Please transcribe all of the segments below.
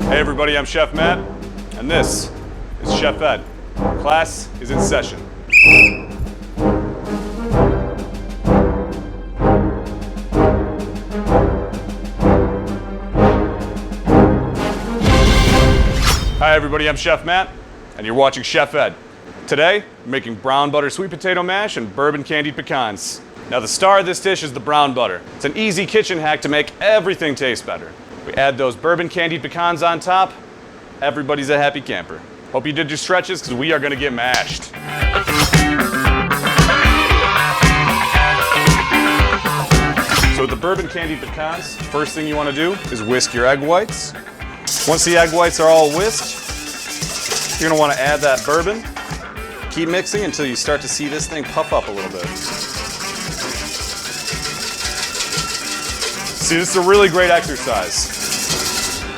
Hey everybody, I'm Chef Matt, and this is Chef Ed. Class is in session. Hi everybody, I'm Chef Matt, and you're watching Chef Ed. Today, we're making brown butter sweet potato mash and bourbon candied pecans. Now the star of this dish is the brown butter. It's an easy kitchen hack to make everything taste better. We add those bourbon candied pecans on top, everybody's a happy camper. Hope you did your stretches, because we are gonna get mashed. So with the bourbon candied pecans, first thing you wanna do is whisk your egg whites. Once the egg whites are all whisked, you're gonna wanna add that bourbon. Keep mixing until you start to see this thing puff up a little bit. See, this is a really great exercise.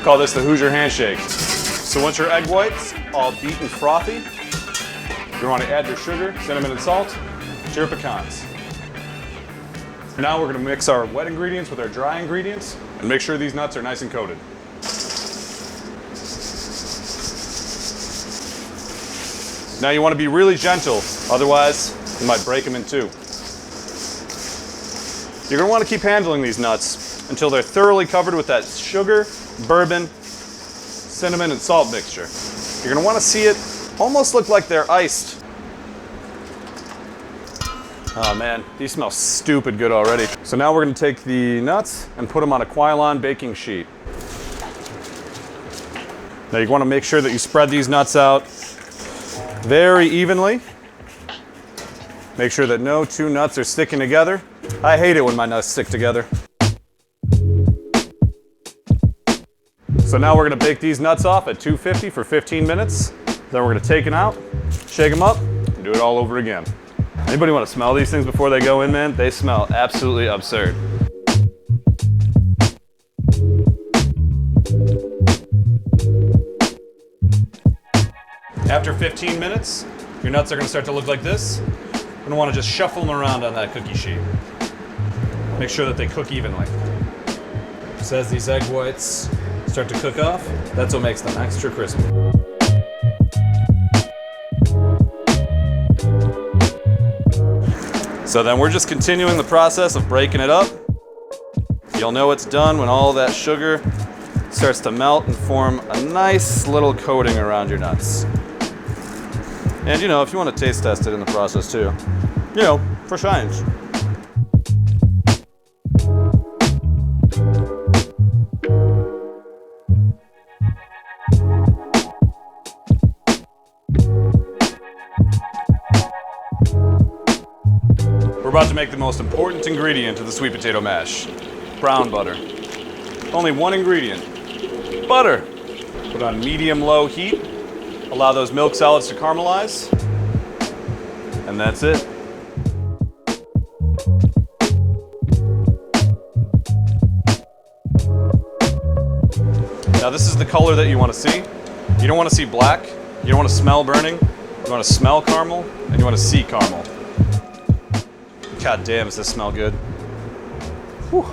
Call this the Hoosier handshake. So once your egg whites all beaten frothy, you're gonna wanna add your sugar, cinnamon, and salt to your pecans. Now we're gonna mix our wet ingredients with our dry ingredients and make sure these nuts are nice and coated. Now you want to be really gentle, otherwise you might break them in two. You're going to want to keep handling these nuts until they're thoroughly covered with that sugar, bourbon, cinnamon, and salt mixture. You're going to want to see it almost look like they're iced. Oh man, these smell stupid good already. So now we're going to take the nuts and put them on a Quilon baking sheet. Now you want to make sure that you spread these nuts out very evenly. Make sure that no two nuts are sticking together. I hate it when my nuts stick together. So now we're gonna bake these nuts off at 250 for 15 minutes. Then we're gonna take them out, shake them up, and do it all over again. Anybody wanna smell these things before they go in, man? They smell absolutely absurd. After 15 minutes, your nuts are gonna start to look like this. You're gonna wanna just shuffle them around on that cookie sheet. Make sure that they cook evenly. Just as these egg whites start to cook off, that's what makes them extra crispy. So then we're just continuing the process of breaking it up. You'll know it's done when all that sugar starts to melt and form a nice little coating around your nuts. And you know, if you want to taste test it in the process too, you know, for science. We're about to make the most important ingredient of the sweet potato mash, brown butter. Only one ingredient, butter. Put on medium-low heat. Allow those milk solids to caramelize, and that's it. Now this is the color that you want to see. You don't want to see black, you don't want to smell burning, you want to smell caramel, and you want to see caramel. God damn, does this smell good. Whew.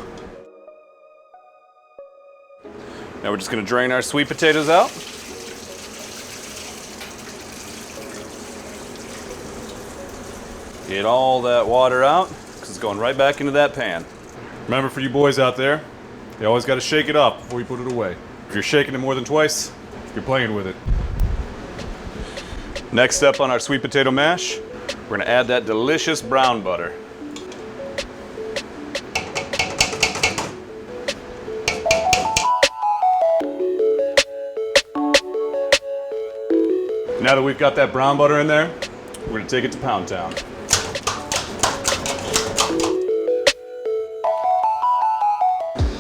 Now we're just going to drain our sweet potatoes out. Get all that water out, because it's going right back into that pan. Remember, for you boys out there, you always got to shake it up before you put it away. If you're shaking it more than twice, you're playing with it. Next step on our sweet potato mash, we're going to add that delicious brown butter. Now that we've got that brown butter in there, we're going to take it to Pound Town.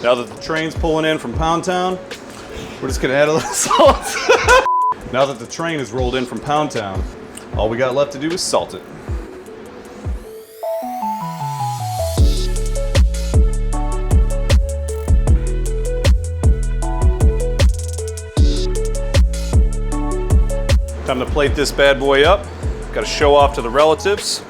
Now that the train's pulling in from Pound Town, we're just gonna add a little salt. Now that the train is rolled in from Pound Town, all we got left to do is salt it. Time to plate this bad boy up. Got to show off to the relatives.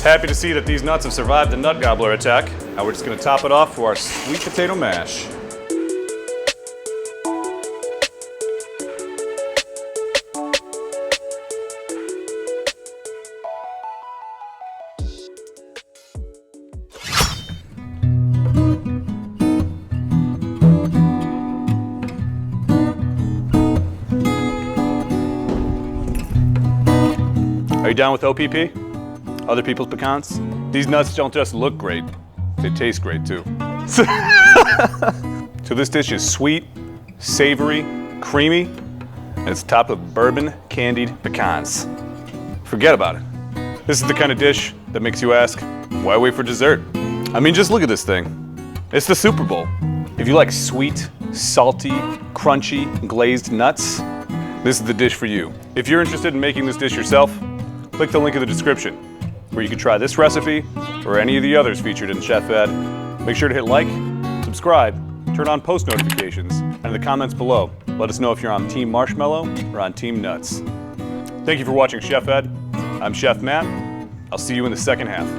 Happy to see that these nuts have survived the nut gobbler attack. Now we're just gonna top it off for our sweet potato mash. Are you down with OPP? Other people's pecans? These nuts don't just look great, they taste great too. So this dish is sweet, savory, creamy, and it's topped with bourbon candied pecans. Forget about it. This is the kind of dish that makes you ask, why wait for dessert? I mean, just look at this thing. It's the Super Bowl. If you like sweet, salty, crunchy, glazed nuts, this is the dish for you. If you're interested in making this dish yourself, click the link in the description where you can try this recipe or any of the others featured in Chef Ed. Make sure to hit like, subscribe, turn on post notifications, and in the comments below, let us know if you're on Team Marshmallow or on Team Nuts. Thank you for watching Chef Ed. I'm Chef Matt. I'll see you in the second half.